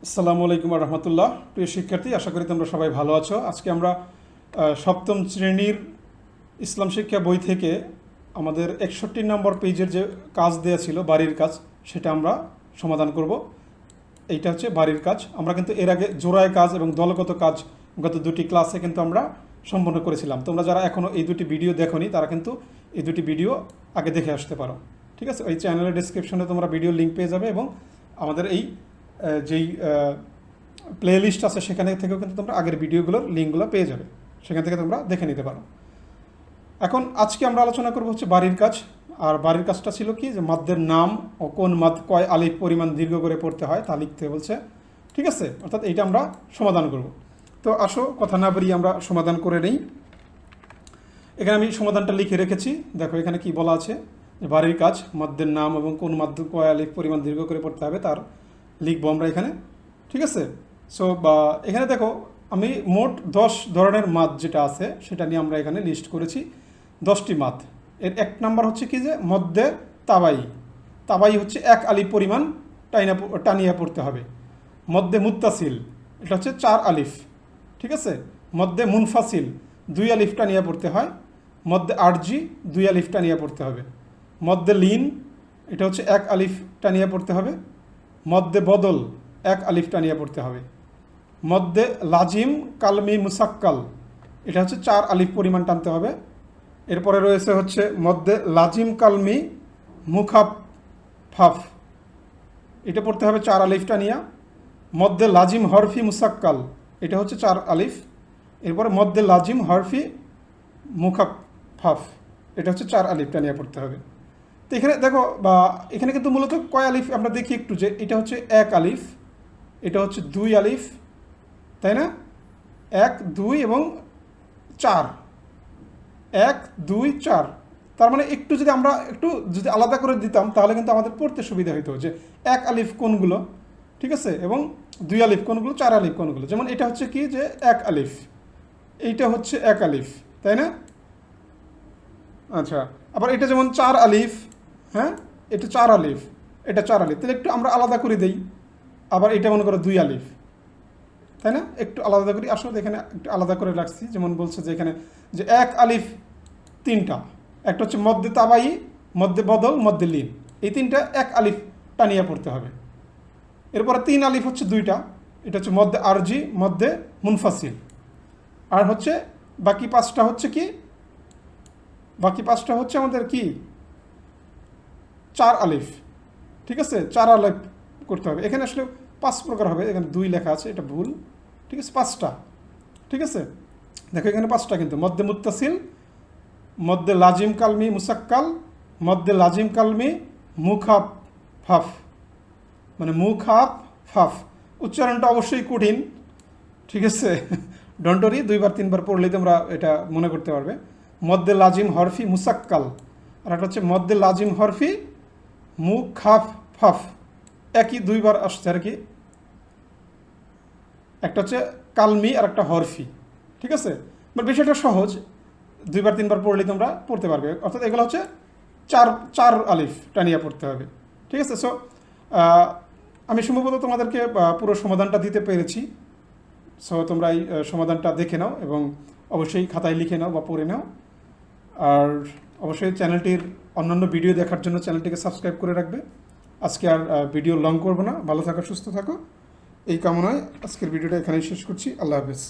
আসসালামু আলাইকুম রহমতুল্লাহ। প্রিয় শিক্ষার্থী, আশা করি তোমরা সবাই ভালো আছো। আজকে আমরা সপ্তম শ্রেণীর ইসলাম শিক্ষা বই থেকে আমাদের 61 নম্বর পেজের যে কাজ দেওয়া ছিল বাড়ির কাজ, সেটা আমরা সমাধান করব। এইটা হচ্ছে বাড়ির কাজ। আমরা কিন্তু এর আগে জোড়ায় কাজ এবং দলগত কাজ গত দুটি ক্লাসে কিন্তু আমরা সম্পন্ন করেছিলাম। তোমরা যারা এখনও এই দুটি ভিডিও দেখোনি তারা কিন্তু এই দুটি ভিডিও আগে দেখে আসতে পারো। ঠিক আছে, এই চ্যানেলের ডিসক্রিপশনে তোমরা ভিডিও লিঙ্ক পেয়ে যাবে এবং আমাদের এই যেই প্লে লিস্ট আছে সেখানে থেকেও কিন্তু তোমরা আগের ভিডিওগুলোর লিঙ্কগুলো পেয়ে যাবে, সেখান থেকে তোমরা দেখে নিতে পারো। এখন আজকে আমরা আলোচনা করবো হচ্ছে বাড়ির কাজ। আর বাড়ির কাজটা ছিল কি, যে মাদ্দের নাম ও কোন মাদ কয় আলিফ পরিমাণ দীর্ঘ করে পড়তে হয় তা লিখতে বলছে। ঠিক আছে, অর্থাৎ এইটা আমরা সমাধান করব। তো আসো কথা না বাড়িয়ে আমরা সমাধান করে নিই। এখানে আমি সমাধানটা লিখে রেখেছি। দেখো এখানে কি বলা আছে, যে বাড়ির কাজ মাদ্দের নাম এবং কোন মাদ্দ কয় আলিফ পরিমাণ দীর্ঘ করে পড়তে হবে তার লিখবো আমরা এখানে। ঠিক আছে, সো এখানে দেখো আমি মোট 10 ধরনের মাদ যেটা আছে সেটা নিয়ে আমরা এখানে লিস্ট করেছি 10টি মাদ। এর এক নাম্বার হচ্ছে কি, যে মদ্দে তাবাই। তাবাই হচ্ছে 1 আলিফ পরিমাণ টানিয়া পড়তে হবে। মদ্দে মুত্তাসিল, এটা হচ্ছে 4 আলিফ। ঠিক আছে, মদ্দে মুনফাসিল 2 আলিফ টানিয়া পড়তে হয়। মদ্দে আরজি 2 আলিফ টানিয়া পড়তে হবে। মদ্দে লিন, এটা হচ্ছে 1 আলিফ টানিয়া পড়তে হবে। মদ্দে বদল 1 আলিফ টানিয়া পড়তে হবে। মদ্দে লাজিম কালমি মুসাক্কাল, এটা হচ্ছে 4 আলিফ পরিমাণ টানতে হবে। এরপরে রয়েছে হচ্ছে মদ্দে লাজিম কালমি মুখাফাফ, এটা পড়তে হবে 4 আলিফ টানিয়া। মদ্দে লাজিম হরফি মুসাক্কাল, এটা হচ্ছে 4 আলিফ। এরপরে মদ্দে লাজিম হরফি মুখাফাফ, এটা হচ্ছে 4 আলিফ টানিয়া পড়তে হবে। তো এখানে দেখো এখানে কিন্তু মূলত কয় আলিফ আমরা দেখি একটু, যে এটা হচ্ছে 1 আলিফ, এটা হচ্ছে 2 আলিফ, তাই না? 1 2 এবং 4, 1 2 4। তার মানে একটু যদি আমরা একটু যদি আলাদা করে দিতাম তাহলে কিন্তু আমাদের পড়তে সুবিধা হতো, যে 1 আলিফ কোনগুলো, ঠিক আছে, এবং 2 আলিফ কোনগুলো, 4 আলিফ কোনগুলো। যেমন এটা হচ্ছে কি, যে 1 আলিফ, এইটা হচ্ছে 1 আলিফ, তাই না? আচ্ছা, আবার এটা যেমন 4 আলিফ, হ্যাঁ, এটা 4 আলিফ, এটা 4 আলিফ, তাহলে একটু আমরা আলাদা করে দেই। আবার এটা মনে করো 2 আলিফ, তাই না? একটু আলাদা করি। আসলে এখানে একটু আলাদা করে রাখছি। যেমন বলছে যে এখানে যে 1 আলিফ 3টা, একটা হচ্ছে মদ্দে তাবাই, মদ্দে বদল, মদ্দে লিন, এই 3টা 1 আলিফ টানিয়া পড়তে হবে। এরপরে 3 আলিফ হচ্ছে 2টা, এটা হচ্ছে মদ্দে আরজি, মদ্দে মুনফাসিল। আর হচ্ছে বাকি 5টা হচ্ছে কি, বাকি 5টা হচ্ছে আমাদের কি 4 আলিফ। ঠিক আছে, 4 আলিফ করতে হবে। এখানে আসলে 5 প্রকার হবে, এখানে 2 লেখা আছে, এটা ভুল। ঠিক আছে, 5টা। ঠিক আছে, দেখো এখানে 5টা কিন্তু মদ্দে মুত্তাসিল, মদ্দে লাজিম কালমি মুসাক্কাল, মদ্দে লাজিম কালমি মুখাফাফ, মানে মুখাফাফ। উচ্চারণটা অবশ্যই কঠিন, ঠিক আছে, ডন্টরি 2বার 3বার পড়লেই তোমরা এটা মনে করতে পারবে। মদ্দে লাজিম হরফি মুসাক্কাল, আর একটা হচ্ছে মদ্দে লাজিম হরফি মুখাফাফ, একই 2বার আসছে আর কি। একটা হচ্ছে কালমি আর একটা হরফি। ঠিক আছে, বাট বিষয়টা সহজ, 2বার 3বার পড়লেই তোমরা পড়তে পারবে। অর্থাৎ এগুলো হচ্ছে 4 আলিফ টানিয়া পড়তে হবে। ঠিক আছে, সো আমি সম্ভবত তোমাদেরকে পুরো সমাধানটা দিতে পেরেছি। সো তোমরা এই সমাধানটা দেখে নাও এবং অবশ্যই খাতায় লিখে নাও বা পড়ে নাও। আর অবশ্যই চ্যানেলটির অন্যান্য ভিডিও দেখার জন্য চ্যানেলটিকে সাবস্ক্রাইব করে রাখবে। আজকে আর ভিডিও লং করবো না। ভালো থাকো, সুস্থ থাকো, এই কামনায় আজকের ভিডিওটা এখানেই শেষ করছি। আল্লাহ হাফেজ।